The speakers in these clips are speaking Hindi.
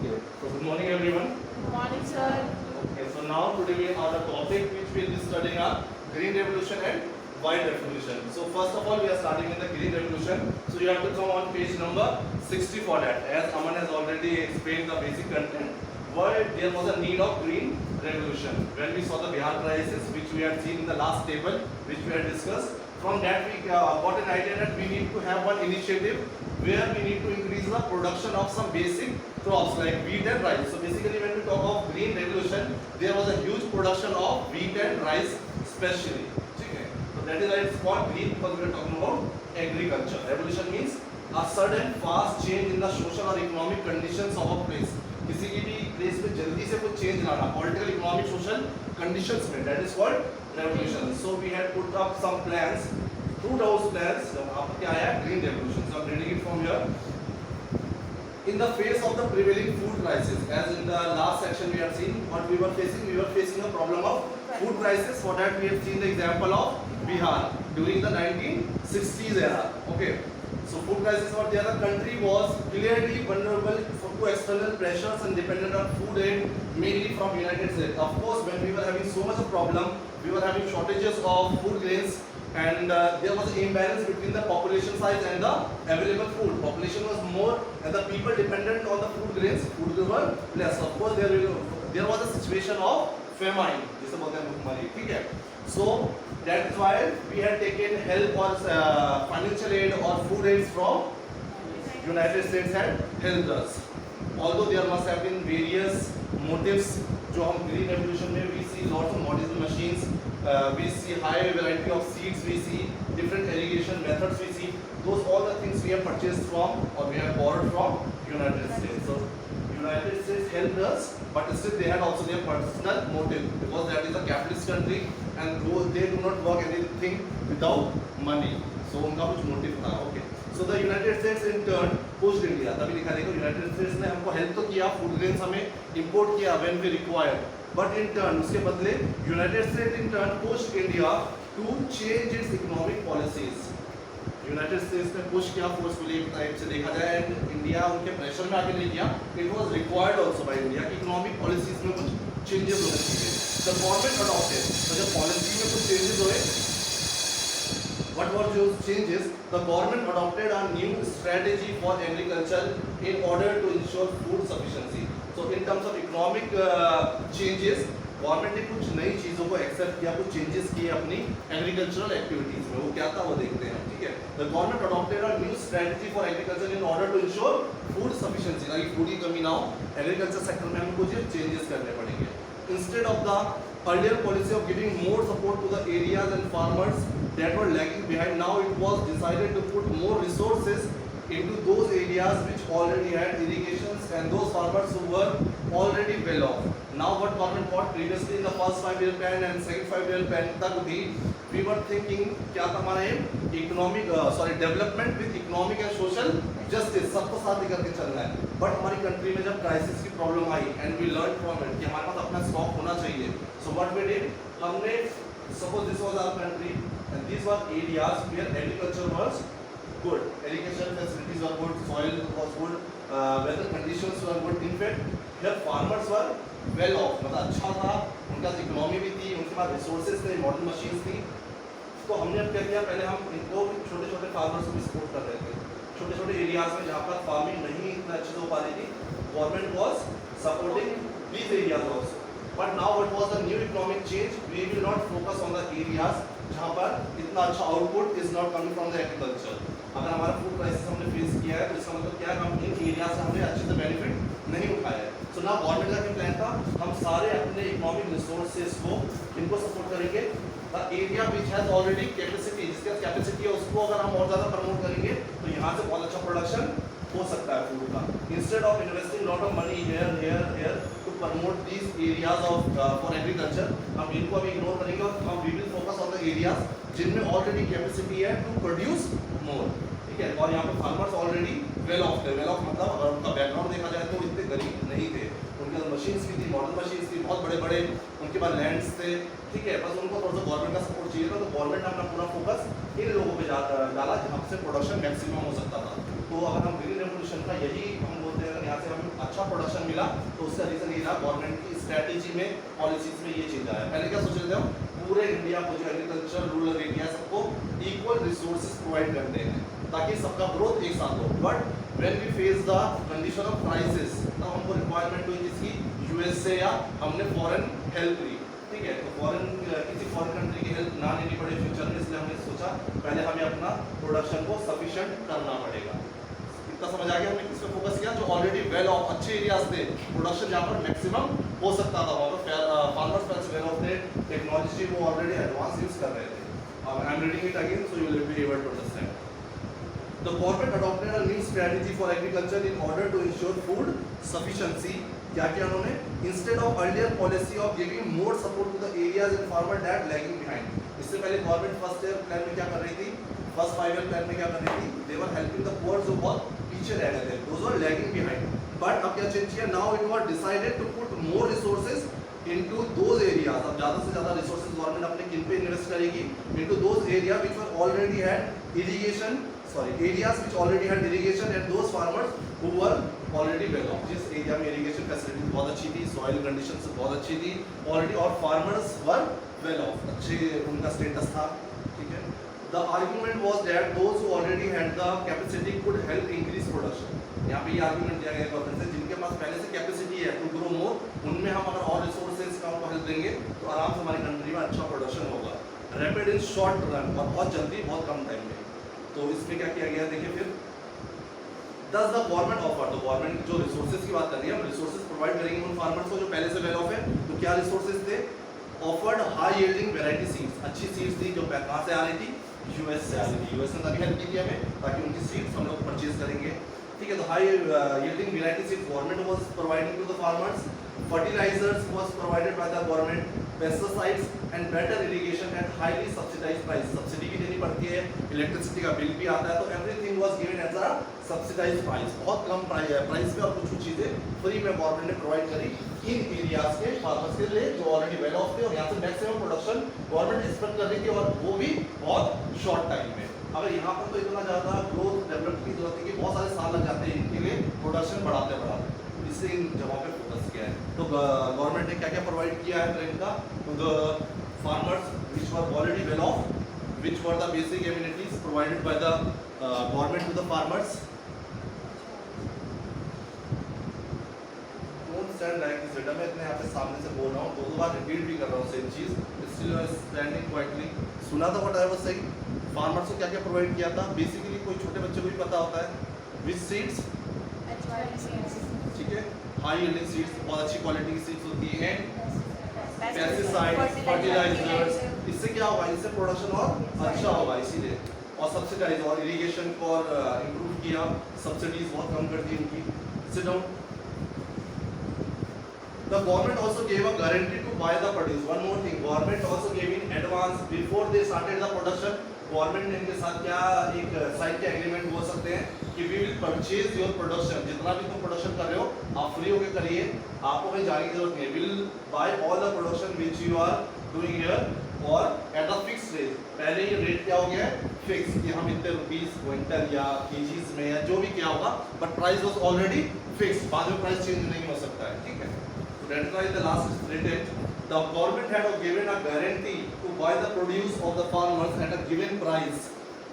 Okay. So good morning everyone. Good morning, sir. Okay. So now today we have the topic which we will be studying are green revolution and white revolution. So first of all we are starting with the green revolution. So you have to come on page number 60 for that. As Aman has already explained the basic content, why there was a need of green revolution. When we saw the Bihar crisis, which we had seen in the last table, which we had discussed, from that we got an idea that we need to have one initiative where we need to increase the production of some basic crops like wheat and rice. So basically when we talk of green revolution, there was a huge production of wheat and rice especially. Okay. So that is why it's called green, because we are talking about agriculture. Revolution means a sudden fast change in the social or economic conditions of a place. किसी की भी प्लेस में जल्दी से कुछ चेंज लाना, पॉलिटिकल इकोनॉमिक सोशल कंडीशंस में, that is called revolution. So we had put up some plans. Through those plans वहां पर क्या आया, green revolution. So I am reading it from here. In the face of the prevailing food crisis, as in the last section we have seen what we were facing a problem of food crisis. For that we have seen the example of Bihar during the 1960s era. Okay. So food crisis was there. The country was clearly vulnerable to external pressures and dependent on food aid mainly from United States. Of course, when we were having so much of problem, we were having shortages of food grains, and there was an imbalance between the population size and the available food. Population was more, and the people dependent on the food grains, food were less. Of course, there was a situation of famine. जिसे बोलते हैं भूखमरी. ठीक है. So that's why we had taken help or financial aid or food aids from United States had helped us. Although there must have been various motives. जो हम green revolution में we see lots of modern machines, we see high variety of seeds, we see different irrigation methods, we see those all the things we have purchased from or we have borrowed from United States. So United States helped us, but still they had also their personal motive, because that is a capitalist country and they do not work anything without money. So उनका कुछ motive था. Okay. So the United States in turn pushed India. तभी लिखा देखो, United States ने हमको help तो किया, food grains हमें import किया when we required, but in turn उसके बदले United States in turn pushed India to change its economic policies. United states ने पुश किया फोर्सफुली एक टाइप से देखा जाए, एंड इंडिया उनके प्रेशर में आके नहीं किया. It was required also by India कि इकोनॉमिक पॉलिसीज में कुछ चेंजेस होने चाहिए. The government adopted. तो जब पॉलिसी में कुछ चेंजेस हुए, what were those changes? The government adopted a new strategy for agriculture in order to ensure food sufficiency. So in terms of economic changes, government ने कुछ नई चीज़ों को एक्सेप्ट किया, कुछ चेंजेस किए अपनी एग्रीकल्चरल एक्टिविटीज में. वो क्या था वो देखते हैं. ठीक है. The government adopted a new strategy for agriculture in order to ensure food sufficiency. ताकि फूड की कमी ना हो, एग्रीकल्चर सेक्टर में हमें कुछ चेंजेस करने पड़ेंगे. Instead of the earlier policy of giving more support to the areas and farmers that were lagging behind, now it was decided to put more resources into those areas which already had irrigations and those farmers who were already well off. Now what government thought previously in the first 5-year plan and second 5-year plan तक भी we were thinking क्या था हमारा aim, economic development with economic and social justice, सबको साथ लेकर के चलना है. बट हमारी कंट्री में जब क्राइसिस की प्रॉब्लम आई and we learn from it कि हमारे पास अपना स्टॉक होना चाहिए. सो व्हाट वी डिड, हमने suppose this was our country and this were areas where agriculture was good, irrigation facilities were good, soil was good, weather conditions were good. In fact, here farmers were well off, मतलब अच्छा था, उनका इकोनॉमी भी थी, उनके पास रिसोर्सेज थे, मॉडर्न मशीन्स थी. तो हमने अब क्या किया, पहले हम इनको छोटे छोटे फार्मर्स को भी सपोर्ट कर रहे थे. छोटे छोटे एरियाज में जहाँ पर फार्मिंग नहीं इतना अच्छे से हो पा रही थी, government was supporting these areas also. But now what was the new economic change, we will not focus on the areas जहाँ पर इतना अच्छा output is not coming from the agriculture. अगर हमारा फूड क्राइसिस हमने फेस किया है तो इसका मतलब क्या है, हम इन एरिया से हमने अच्छे से बेनिफिट नहीं उठाया है. सो ना गवर्नमेंट का क्या प्लान था, हम सारे अपने इकोनॉमिक रिसोर्सेज को इनको सपोर्ट करेंगे. The area which has already capacity, जिसके पास कैपेसिटी है उसको अगर हम और ज़्यादा प्रमोट करेंगे तो यहाँ से बहुत अच्छा प्रोडक्शन हो सकता है फूड का. Instead of investing lot of money here to promote these areas of for agriculture, हम इनको अभी इग्नोर करेंगे और हम we will focus on the areas जिनमें ऑलरेडी कैपेसिटी है टू प्रोड्यूस मोर. ठीक है. और यहाँ पे फार्मर्स ऑलरेडी वेल ऑफ थे. वेल ऑफ मतलब अगर उनका बैकग्राउंड देखा जाए तो इतने गरीब नहीं थे, उनके पास मशीन्स भी थी, मॉडर्न मशीन्स थी, बहुत बड़े बड़े उनके पास लैंड्स थे. ठीक है. बस उनको थोड़ा सा गवर्नमेंट का सपोर्ट चाहिए था, तो गवर्नमेंट ने अपना पूरा फोकस इन लोगों पे डाला जहाँ से प्रोडक्शन मैक्सिमम हो सकता था. तो अगर हम ग्रीन रेवोल्यूशन का यही हम बोलते हैं, अगर यहाँ से हम अच्छा प्रोडक्शन मिला, तो उसका रीजन ये था गवर्नमेंट की स्ट्रेटेजी में, पॉलिसीज में ये चीज आया। पहले क्या सोच रहे थे हम, पूरे इंडिया को जो एग्रीकल्चर रूरल एरिया सबको इक्वल रिसोर्सेज प्रोवाइड करने हैं ताकि सबका ग्रोथ एक साथ हो। But when we face the condition of crisis, तब हमको रिक्वायरमेंट हुई किसकी, यूएस से, या हमने फॉरेन हेल्प ली। ठीक है, तो किसी फॉरेन कंट्री की हेल्प ना लेनी पड़े फ्यूचर में, इसलिए हमने सोचा पहले हमें अपना प्रोडक्शन को सफिशिएंट करना पड़ेगा। इतना समझ आ गया हमने किस पे फोकस किया, जो ऑलरेडी वेल ऑफ अच्छे एरियाज थे, प्रोडक्शन जहाँ पर मैक्सिमम हो सकता था वहाँ पर फार्मर्स फेल्ट वेल ऑफ थे, टेक्नोलॉजी वो ऑलरेडी एडवांस यूज कर रहे थे। I am reading it again so you will be able to understand. The government adopted a new strategy for agriculture in order to ensure food sufficiency. क्या किया उन्होंने, instead of earlier policy of giving more support to the areas and farmer that lagging behind. इससे पहले गवर्नमेंट फर्स्ट ईयर प्लान में क्या कर रही थी, फर्स्ट 5 ईयर प्लान में क्या कर रही थी, they were helping the poor जो बहुत पीछे रह गए थे, those were lagging behind. But अब क्या चेंज किया, now it was decided to put more resources into those areas. अब ज़्यादा से ज़्यादा resources गवर्नमेंट अपने किन पे इन्वेस्ट करेगी, into those areas which were already had irrigation, areas which already had irrigation and those farmers who were already well off. जिस एरिया में irrigation facilities बहुत अच्छी थी, soil conditions बहुत अच्छी थी already, और farmers were well off, अच्छे उनका status था। ठीक है, the argument was that those who already had the capacity could help increase production. यहाँ पे ये argument दिया गया गवर्नमेंट से, जिनके पास पहले से कैपेसिटी है to grow more, उनमें हम अगर और रिसोर्सेज का उनको हेल्प देंगे तो आराम से हमारी कंट्री में अच्छा प्रोडक्शन होगा, रैपिड इन शॉर्ट रन, और बहुत जल्दी बहुत कम टाइम में। तो इसमें क्या किया गया, देखिए फिर दस द गवर्नमेंट ऑफर, तो गवर्नमेंट जो रिसोर्सेज की बात कर रही है, हम रिसोर्सेज प्रोवाइड करेंगे उन फार्मर्स को जो पहले से वेल ऑफ है। तो क्या रिसोर्सेज थे, offered high yielding variety seeds, अच्छी सीड्स थी जो कहाँ से आ रही थी, यूएस से आ रही थी। यूएस ने तभी हेल्प की हमें ताकि उनकी सीड्स हम लोग परचेज करेंगे। ठीक है, तो high yielding variety seeds government was providing to the farmers, fertilisers was provided by the government, pesticides and better irrigation at highly subsidised price, subsidy भी देनी पड़ती है, इलेक्ट्रिसिटी का बिल भी आता है, तो everything was given as a subsidised price, बहुत कम प्राइस पे और कुछ चीजें फ्री में गवर्नमेंट ने प्रोवाइड करी इन एरियाज के फार्मर्स के लिए जो ऑलरेडी वेल ऑफ थे, और यहाँ से मैक्सिमम प्रोडक्शन गवर्नमेंट एक्सपेक्ट कर रही थी, और वो भी बहुत शॉर्ट टाइम में। अगर यहाँ पर तो इतना ज़्यादा ग्रोथ डेवलपमेंट की जरूरत है कि बहुत सारे साल लग जाते हैं इनके लिए प्रोडक्शन बढ़ाते बढ़ाते, इसलिए इन जगहों पे फोकस किया है। तो गवर्नमेंट ने क्या क्या प्रोवाइड किया है ट्रेन का, to the farmers which were already well off, which were the basic amenities provided by the government to the farmers. Don't stand like this, बेटा मैं इतने यहाँ पे सामने से बोल रहा हूँ, दो बार रिपीट भी कर रहा हूँ सेम चीज, still you are standing quietly. सुना था what I was saying, farmers को क्या क्या प्रोवाइड किया था, बेसिकली कोई छोटे बच्चे को भी पता होता है, विच सीड्स, ठीक है, हाई यील्डिंग सीड्स, बहुत अच्छी क्वालिटी की सीड्स होती हैं, पेस्टिसाइड्स, फर्टिलाइजर्स, इससे क्या होगा, इससे प्रोडक्शन और अच्छा होगा इसीलिए, और सब्सिडाइज और इरिगेशन को और इम्प्रूव किया, सब्सिडीज बहुत कम कर दी इनकी। Sit down. The government also gave a guarantee to buy the produce. One more thing, government also gave in advance before they started the production. Government ने इनके साथ क्या एक साइड के एग्रीमेंट हो सकते हैं कि we will purchase your production, जितना भी तुम प्रोडक्शन कर रहे हो आप फ्री होकर करिए, आपको कहीं जाने की जरूरत नहीं है, will buy all the production which you are doing here, और एट अ फिक्स रेट। पहले ये रेट क्या हो गया है, फिक्स, कि हम इतने रुपीस क्विंटल या केजीज में या जो भी क्या होगा, but price was already fix, बाद में प्राइस चेंज नहीं हो सकता है। ठीक है, तो that was the last rate. The government had given a guarantee to buy the produce of the farmers at a given price.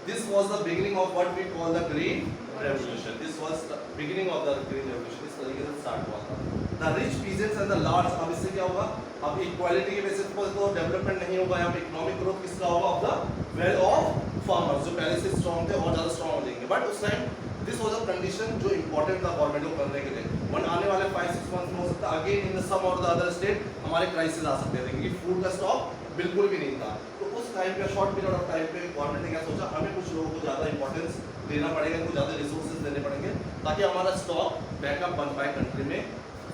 This was the beginning of what we call the Green Revolution. This was the beginning of the Green Revolution. इस तरीके से स्टार्ट हुआ था। The rich peasants and the large, अब इससे क्या होगा, अब इक्वालिटी के बेसिस पर तो डेवलपमेंट नहीं होगा, यहाँ पे इकोनॉमिक ग्रोथ किसका होगा, of the well of farmers, जो पहले से स्ट्रॉन्ग थे और ज़्यादा स्ट्रॉन्ग हो जाएंगे। बट उस time this was a condition जो इंपॉर्टेंट था गवर्नमेंट को करने के लिए। वन आने वाले 5-6 मंथ में हो सकता है अगेन इन द सम और द अदर स्टेट हमारे क्राइसिस आ सकते थे, क्योंकि फूड का स्टॉक बिल्कुल भी नहीं था। तो उस टाइम पे, शॉर्ट पीरियड ऑफ टाइम पे गवर्नमेंट ने क्या सोचा, हमें कुछ लोगों को ज़्यादा इंपॉर्टेंस देना पड़ेगा, कुछ ज़्यादा रिसोर्सेज देने पड़ेंगे ताकि हमारा स्टॉक बैकअप बन पाए कंट्री में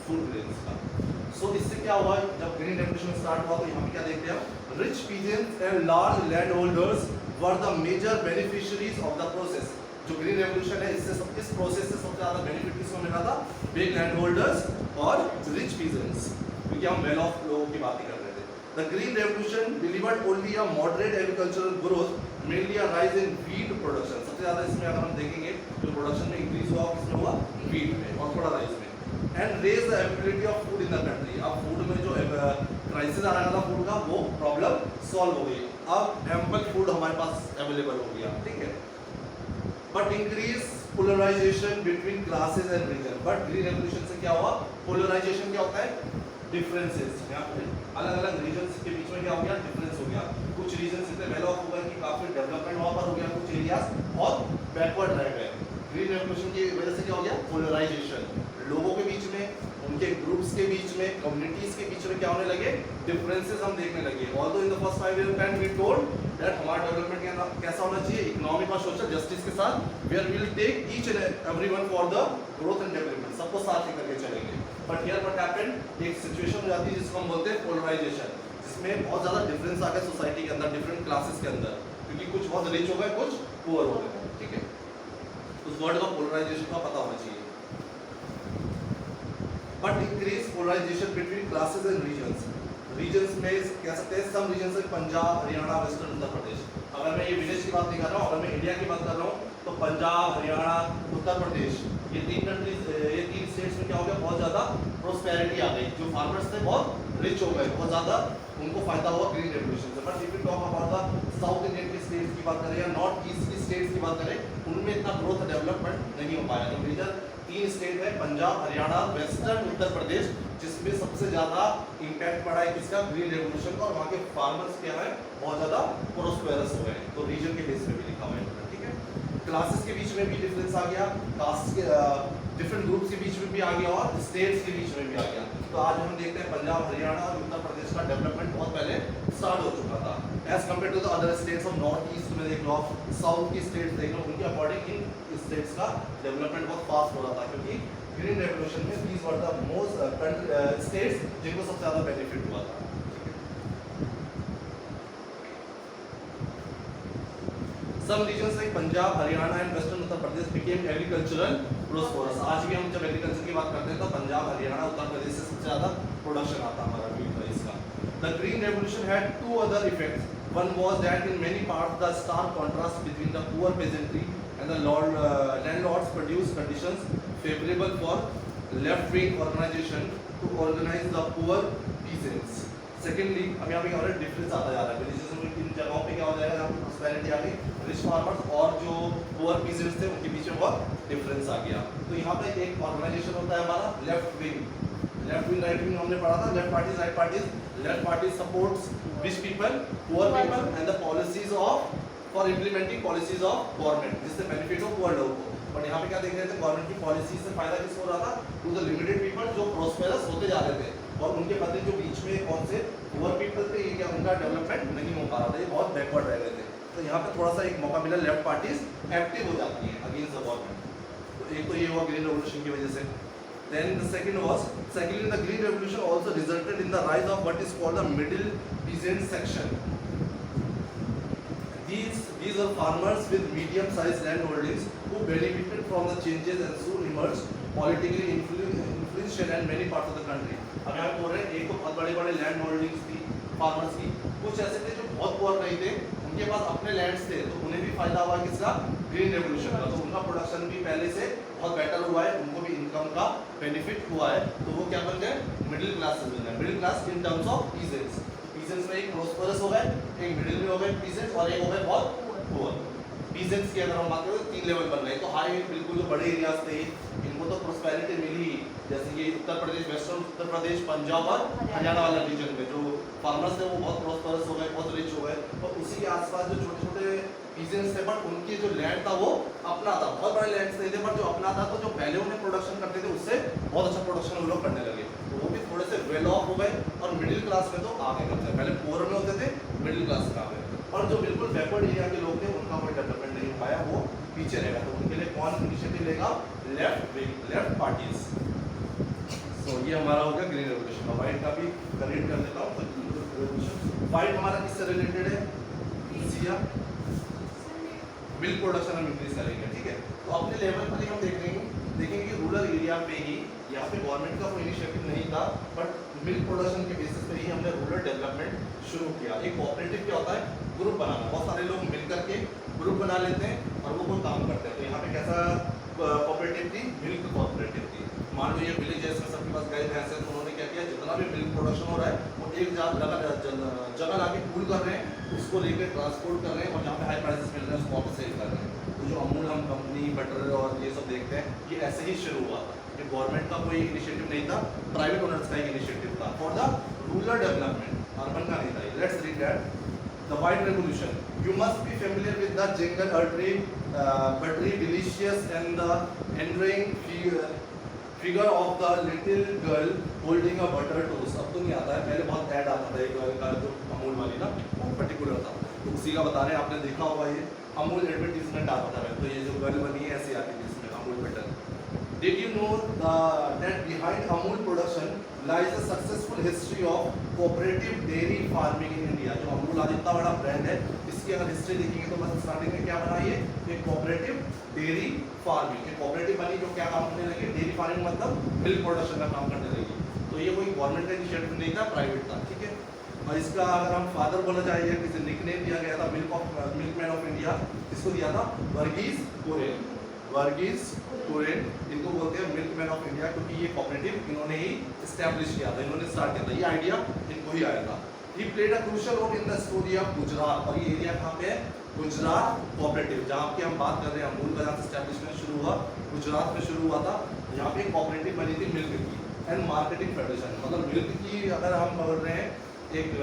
फूड ग्रेन्स का। सो इससे क्या हुआ, जब ग्रीन रेवोल्यूशन स्टार्ट हुआ तो यहाँ पे क्या देखते हैं, rich peasants and large land holders were the major beneficiaries of the process. जो ग्रीन रेवोल्यूशन है इससे इस प्रोसेस से सबसे ज़्यादा बेनिफिट किसको मिला था, बिग लैंड होल्डर्स और रिच पीजेंट्स, क्योंकि हम वेल ऑफ लोगों की बात ही कर रहे थे। The green revolution delivered only a moderate agricultural growth, mainly a rise in wheat production. सबसे ज़्यादा इसमें अगर हम देखेंगे जो प्रोडक्शन में इंक्रीज हुआ किसमें हुआ, व्हीट में, और थोड़ा राइस में। And raise the availability of food in the country. अब फूड में जो क्राइसिस आ रहा था फूड का, वो प्रॉब्लम सॉल्व हो गई। अब एम्पल फूड हमारे पास अवेलेबल हो गया, ठीक है। But increase polarization between classes and region. But green revolution से क्या हुआ? पोलराइजेशन क्या होता है? डिफरेंसेस। यहाँ पे अलग अलग रीजन्स के बीच में क्या हो गया? डिफरेंस हो गया। कुछ रीजन्स इतने वेल ऑफ हो गए कि काफी डेवलपमेंट वहां पर हो गया, कुछ एरियाज बहुत बैकवर्ड रह गए। ग्रीन रेवोल्यूशन की वजह से क्या हो गया? पोलराइजेशन। लोगों के बीच में, उनके ग्रुप्स के बीच में, कम्युनिटीज के बीच में क्या होने लगे? डिफरेंसेस हम देखने लगे। Although in the first 5 years plan we told that हमारा डेवलपमेंट कैसा होना चाहिए? इकोनॉमिक और सोशल जस्टिस के साथ, where we will take each and everyone for the growth and development, सबको साथ लेकर के चलेंगे। बट हियर व्हाट हैपेंड, एक सिचुएशन हो जाती है जिसको हम बोलते हैं पोलराइजेशन, जिसमें बहुत ज्यादा डिफरेंस आ गया सोसाइटी के अंदर, डिफरेंट क्लासेस के अंदर, क्योंकि कुछ बहुत रिच हो गए, कुछ पुअर हो गए, ठीक है। उस वर्ड का पोलराइजेशन का पता होना चाहिए। But increase polarization between classes and regions. Regions में कह सकते हैं सम रीजन्स में पंजाब, हरियाणा, वेस्टर्न उत्तर प्रदेश। अगर मैं ये विलेज की बात नहीं कर रहा हूँ, अगर मैं इंडिया की बात कर रहा हूँ, तो पंजाब, हरियाणा, उत्तर प्रदेश, ये तीन कंट्रीज, ये तीन स्टेट्स में क्या हो गया? बहुत ज्यादा प्रोस्पेरिटी आ गई। जो फार्मर्स थे बहुत रिच हो गए, बहुत ज्यादा उनको फायदा हुआ ग्रीन रेवोल्यूशन से। But if you talk about the south Indian की स्टेट्स की बात करें या नॉर्थ ईस्ट की स्टेट्स की बात करें, उनमें इतना ग्रोथ डेवलपमेंट नहीं हो पाया। तो मेजर तीन स्टेट है, पंजाब, हरियाणा, वेस्टर्न उत्तर प्रदेश, जिसमें सबसे ज्यादा इंपैक्ट पड़ा है किसका? ग्रीन रेवोल्यूशन का। और वहाँ के फार्मर्स क्या है? बहुत ज्यादा प्रोस्पेरस हो गए। तो रीजन के बेस पे भी लिखा हुआ है, ठीक है। क्लासेस के बीच में भी डिफरेंस आ गया, कास्ट के डिफरेंट ग्रुप्स के बीच में भी आ गया, और स्टेट्स के बीच में भी आ गया। तो आज हम देखते हैं पंजाब, हरियाणा और उत्तर प्रदेश का डेवलपमेंट बहुत पहले स्टार्ट हो चुका था as compare to the other states of north east में। देख लो, साउथ की स्टेट्स देख लो, उनके अकॉर्डिंग इन स्टेट्स का डेवलपमेंट बहुत फास्ट हो रहा था, क्योंकि ग्रीन रेवोल्यूशन में these were the most states जिनको सबसे ज्यादा बेनिफिट हुआ था। Some regions like Punjab, Haryana and Western Uttar Pradesh became agricultural prosperous. आज भी हम जब एग्रीकल्चर की बात करते हैं तो पंजाब, हरियाणा, उत्तर प्रदेश से सबसे ज्यादा प्रोडक्शन आता हमारा wheat rice का। The Green Revolution had two other effects. One was that in many parts the stark contrast between the poor peasantry and the landlords produced conditions favorable for left-wing organization to organize the poor peasants. Secondly, अब यहाँ पे क्या हो रहा है? डिफरेंस आता जा रहा है। विलेजेस में किन जगहों पे क्या हो जाएगा? जहाँ पे प्रोस्पेरिटी आ गई, रिच फार्मर्स और जो पुअर पीसेंट्स थे उनके बीच में बहुत डिफरेंस आ गया। तो यहाँ पे एक ऑर्गेनाइजेशन होता है हमारा लेफ्ट विंग, राइट विंग हमने पढ़ा था। Left parties, right parties. Left party supports rich people, poor people and the policies of for implementing policies of government, जिससे बेनिफिट हो पुअर लोगों को। बट यहाँ पे क्या देख रहे थे? गवर्नमेंट की पॉलिसी से फायदा किसको हो रहा था? टू द लिमिटेड पीपल जो प्रोस्पेरस होते जा रहे थे, और उनके बदले जो बीच में कौन से पुअर पीपल थे, ये क्या उनका डेवलपमेंट नहीं हो पा रहा था, ये बहुत बैकवर्ड रह गए थे। तो यहाँ पे थोड़ा सा एक मौका मिला, लेफ्ट पार्टीज एक्टिव हो जाती हैं अगेंस्ट द गवर्नमेंट। तो एक तो ये हुआ ग्रीन रेवोल्यूशन की वजह से। Then the second was, secondly the green revolution also resulted in the rise of what is called the middle peasant section. These are farmers with medium-sized land holdings who benefited from the changes and soon emerged politically influential in many parts of the country. अब यहाँ बोल रहे हैं एक तो बहुत बड़े-बड़े लैंड होल्डिंग्स थी फार्मर्स की, कुछ ऐसे थे जो बहुत पुअर नहीं थे, उनके पास अपने लैंड्स थे, तो उन्हें भी फायदा हुआ किसका? ग्रीन रेवोल्यूशन का। तो उनका प्रोडक्शन भी पहले से बहुत बेटर हुआ है, उनको भी इनकम का बेनिफिट हुआ है, तो वो क्या बन गए? मिडिल क्लास से बन गए। Middle class in terms of peasants. Peasants में एक प्रोस्पेरस हो गए, एक मिडिल में हो गए पीसेंट्स, और एक हो गए बहुत पुअर। पीसेंट्स की अगर हम बात करें तो 3 लेवल बन गए। तो हाई बिल्कुल जो बड़े एरियाज थे इनको तो प्रोस्पेरिटी मिली, जैसे ये उत्तर प्रदेश, वेस्टर्न उत्तर प्रदेश, पंजाब और हरियाणा वाला रीजन में जो फार्मर्स थे वो बहुत प्रोस्पेरस हो गए, बहुत रिच हो गए। और उसी के आसपास जो छोटे छोटे पीसेंट्स थे, बट उनकी जो लैंड था वो अपना था, बहुत बड़े लैंड नहीं थे, बट जो अपना था, तो जो पहले उन्हें प्रोडक्शन करते थे उससे बहुत अच्छा प्रोडक्शन वो लोग करने लगे, तो वो भी थोड़े से वेल ऑफ हो गए। और मिडिल क्लास में तो आगे करते हैं, पहले पुअर में होते थे, मिडिल क्लास में आ गए। और जो बिल्कुल बैकवर्ड एरिया के लोग थे उनका कोई डेवलपमेंट नहीं हो पाया, वो पीछे रहेगा। तो उनके लिए कौन इनिशिएटिव लेगा? Left wing, left parties. तो ये हमारा हो गया ग्रीन रेवोल्यूशन। और व्हाइट का भी कनेक्ट कर देता हूँ। तो व्हाइट हमारा किससे रिलेटेड है? सिया मिल्क प्रोडक्शन हम इंक्रीज करेंगे, ठीक है। तो अपने लेवल पर ही हम देखेंगे कि रूरल एरिया पे ही यहाँ पे गवर्नमेंट का कोई इनिशिएटिव नहीं था, बट मिल्क प्रोडक्शन के बेसिस पे ही हमने रूरल डेवलपमेंट शुरू किया। एक कोऑपरेटिव क्या होता है? ग्रुप बनाना, बहुत सारे लोग मिल करके ग्रुप बना लेते हैं और वो कोई काम करते हैं। तो यहाँ पे कैसा कोऑपरेटिव थी? मिल्क कोऑपरेटिव थी। मान लो ये विलेजेस में सबके पास गाय भैंस है, तो उन्होंने क्या किया, जितना भी मिल्क प्रोडक्शन हो रहा है वो एक जगह लाके पूल कर रहे हैं, उसको लेकर ट्रांसपोर्ट कर रहे हैं, और जहाँ पे हाई प्राइसेस मिल रहे हैं उसको वापस सेल कर रहे हैं। तो जो अमूल हम कंपनी बटर और ये सब देखते हैं, ये ऐसे ही शुरू हुआ था। ये गवर्नमेंट का कोई इनिशिएटिव नहीं था, प्राइवेट ओनर्स का एक इनिशिएटिव था for the rural development, urban का नहीं था। Let's read that. The white revolution. You must be familiar with the jingle buttery, delicious, and the endearing figure of the little girl holding a butter toast. अब तो नहीं आता है, पहले बहुत ऐड आता था एक गर्ल का जो अमूल वाली ना, बहुत पर्टिकुलर था, तो उसी का बता रहे हैं, आपने देखा होगा ये अमूल एडवर्टीजमेंट आता था। तो ये जो गर्ल बनी है ऐसी आती थी इसमें, Amul butter. Did you know that behind Amul production lies a successful history of cooperative dairy farming in India? जो अमूल आज इतना बड़ा ब्रांड है, इसकी अगर हिस्ट्री देखेंगे तो बस स्टार्टिंग में क्या बना ये, एक कोऑपरेटिव डेयरी फार्मिंग। एक कोऑपरेटिव बनी जो क्या काम करने लगी, डेयरी फार्मिंग मतलब मिल्क प्रोडक्शन का काम करने लगी। तो ये कोई गवर्नमेंट का इनिशिएटिव नहीं था, प्राइवेट था, ठीक है। और इसका अगर हम फादर बोला जाए, किसी निकनेम दिया गया था मिल्कमैन ऑफ इंडिया, इसको दिया था वर्गीज कुरियन। वर्गीज कुरियन इनको बोलते हैं मिल्कमैन ऑफ इंडिया, क्योंकि ये कोऑपरेटिव इन्होंने ही एस्टैब्लिश किया था, इन्होंने स्टार्ट किया था, ये आइडिया इनको ही आया था। He played a crucial role in the story of Gujarat. और ये एरिया कहाँ पे है, गुजरात कोऑपरेटिव, जहाँ की हम बात कर रहे हैं, अमूल का जहाँ से एस्टैब्लिशमेंट शुरू हुआ गुजरात में शुरू हुआ था। यहाँ पे कोऑपरेटिव बनी थी मिल्क की, एंड मार्केटिंग फेडरेशन, मतलब मिल्क की अगर हम बोल रहे हैं एक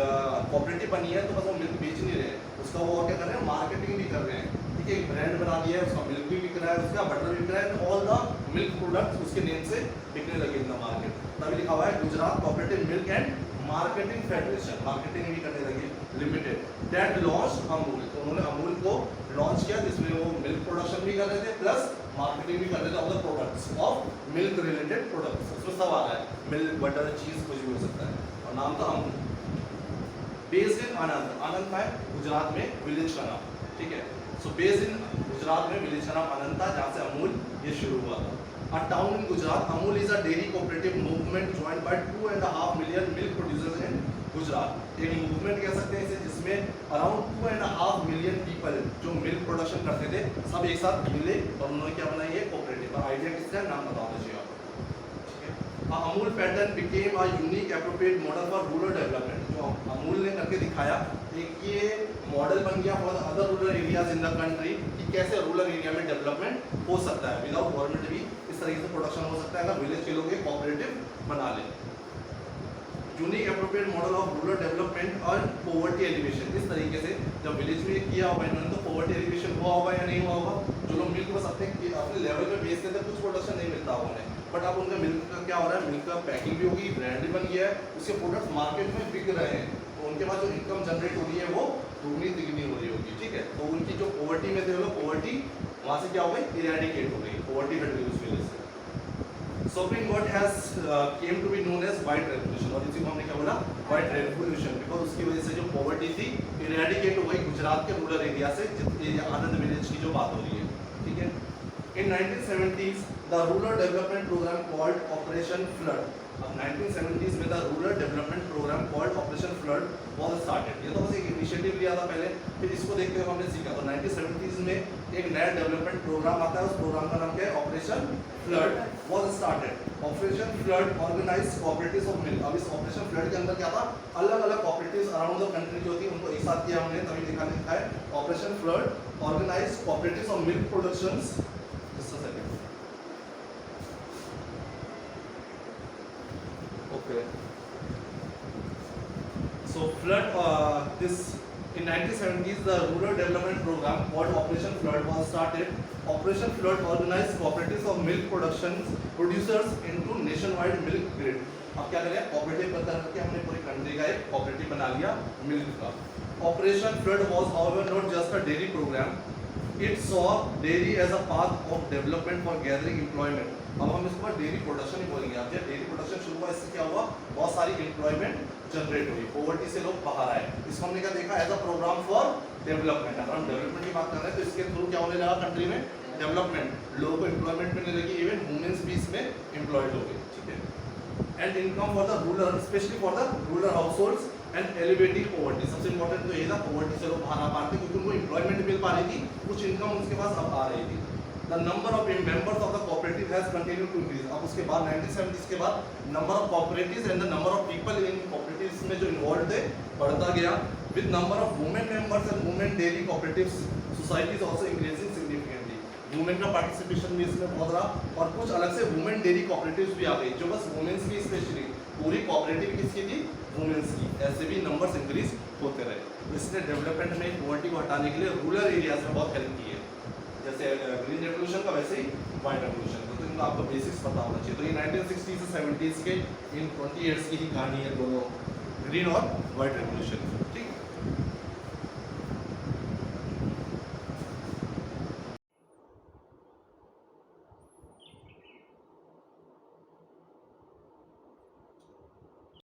कोऑपरेटिव बनी है, तो बस वो मिल्क बेच नहीं रहे, उसका वो क्या कर रहे हैं, मार्केटिंग भी कर रहे हैं, ठीक है। एक ब्रांड बना दिया है, उसका मिल्क भी बिक रहा है, उसका बटर भी बिक रहा है, ऑल द मिल्क प्रोडक्ट्स उसके नेम से बिकने लगे इन द मार्केट। तभी लिखा हुआ है Gujarat cooperative milk and marketing federation, marketing भी करने लगी लिमिटेड, दैट लॉन्च अमूल। तो उन्होंने अमूल को लॉन्च किया, जिसमें वो मिल्क प्रोडक्शन भी कर रहे थे प्लस मार्केटिंग भी कर रहे थे of the products of milk related products. उसमें सब आ रहा है, मिल्क, बटर, चीज, कुछ भी हो सकता है, और नाम था अमूल। बेस्ड इन आनंद, आनंद का है गुजरात में विलेज का नाम, ठीक है। सो बेस्ड इन गुजरात में विलेज का नाम आनंद था, जहाँ से अमूल ये शुरू हुआ था। A town in Gujarat, Amul is a dairy cooperative movement joined by 2.5 million milk producers in Gujarat. एक मूवमेंट कह सकते हैं इसे, जिसमें अराउंड 2.5 मिलियन पीपल जो मिल्क प्रोडक्शन करते थे, सब एक साथ मिले और उन्होंने क्या बनाई है, कोऑपरेटिव। आइडिया किसका है, नाम बता दीजिए आप, ठीक है। Amul pattern became a unique appropriate model for rural development. जो अमूल ने करके दिखाया, एक ये मॉडल बन गया for other rural areas in the country, कि कैसे रूरल एरिया में डेवलपमेंट हो सकता है, विदाउट गवर्नमेंट भी इस तरीके से प्रोडक्शन हो सकता है अगर विलेज के लोग कोऑपरेटिव बना लें। Unique appropriate model of rural development और पॉवर्टी एलिवेशन, इस तरीके से जब विलेज में किया होगा इन्होंने, तो पॉवर्टी एलिवेशन हुआ होगा या नहीं हुआ होगा। जो लोग मिल्क बस अपने लेवल पे बेचते थे, कुछ प्रोडक्शन नहीं मिलता होगा उन्हें, बट अब उनका मिल्क का क्या हो रहा है, मिल्क का पैकिंग भी होगी, ब्रांड भी बन गया है, उसके प्रोडक्ट्स मार्केट में बिक रहे हैं, तो उनके पास जो इनकम जनरेट हो रही है वो दुगनी तिगनी हो रही होगी, ठीक है। तो उनकी जो पॉवर्टी में थे वो पॉवर्टी वहाँ से क्या हो गई, इरेडिकेट हो गई, पॉवर्टी हट गई उस वजह से। Supreme Court has came to be known as White Revolution, और इसी को हमने क्या बोला, White Revolution, बिकॉज उसकी वजह से जो पॉवर्टी थी इरेडिकेट हो गई गुजरात के रूरल एरिया से, एरिया आनंद विलेज की जो बात हो रही है, ठीक है। In 1970s, the rural development program called Operation Flood. अब 1970s में the rural development program called Operation Flood was started. ये तो बस एक इनिशिएटिव लिया था पहले, फिर इसको देखते हुए हमने सीखा। तो 1970s में एक नया डेवलपमेंट प्रोग्राम आता है, उस प्रोग्राम का नाम क्या है, operation flood was started. Operation flood organized cooperatives of milk. अब इस ऑपरेशन फ्लड के अंदर क्या था, अलग अलग कोऑपरेटिव्स अराउंड द कंट्री जो थी उनको एक साथ किया हमने, तभी लिखा है operation flood organized cooperatives of milk productions. Okay. So flood, this in 1970s the rural development program called Operation Flood was started. Operation Flood organized cooperatives of milk producers into nationwide milk grid. अब क्या करें, कोऑपरेटिव करके हमने पूरी कंट्री का एक कोऑपरेटिव बना लिया मिल्क का। Operation Flood was however not just a dairy program. It saw dairy as a path of development for gathering employment. अब हम इसको डेयरी प्रोडक्शन ही बोलेंगे। आप जब डेयरी प्रोडक्शन शुरू हुआ, इससे क्या हुआ, बहुत सारी एम्प्लॉयमेंट जनरेट हुई, पॉवर्टी से लोग बाहर आए। इसको हमने क्या देखा, as a program for development. अगर हम डेवलपमेंट की बात कर रहे हैं तो इसके थ्रू क्या होने लगा कंट्री में, डेवलपमेंट, लोगों को एम्प्लॉयमेंट मिलने लगी, इवन वुमेन्स भी इसमें एम्प्लॉयड हो गई, ठीक है। And income for the rural, specially for the rural house holds and elevating poverty. सबसे इंपॉर्टेंट तो ये था, पॉवर्टी से लोग बाहर आ पाते क्योंकि उनको एम्प्लॉयमेंट मिल पा रही थी, कुछ इनकम उनके पास अब आ रही थी। the number of members of the cooperative has continued to increase. अब उसके बाद 1970s के बाद number of cooperatives and the number of people in cooperatives में जो involved थे बढ़ता गया. With number of women members and women dairy cooperatives, society is also increasing significantly. Women का पार्टिसिपेशन भी इसमें बहुत रहा और कुछ अलग से वुमेन डेयरी कॉपरेटिव्स भी आ गई जो बस वुमेन्स की स्पेशली पूरी कॉपरेटिव किसकी थी वुमेन्स की. ऐसे भी नंबर्स इंक्रीज होते रहे. इसने डेवलपमेंट में पॉवर्टी को हटाने के लिए रूरल एरियाज में बहुत हेल्प की है. जैसे ग्रीन रेवोल्यूशन का वैसे ही वाइट रेवोल्यूशन का. तो इनका आपको बेसिक्स पता होना चाहिए. तो ये 1960 से 70s के इन 20 ईयर्स की ही कहानी है दोनों ग्रीन और वाइट रेवोल्यूशन.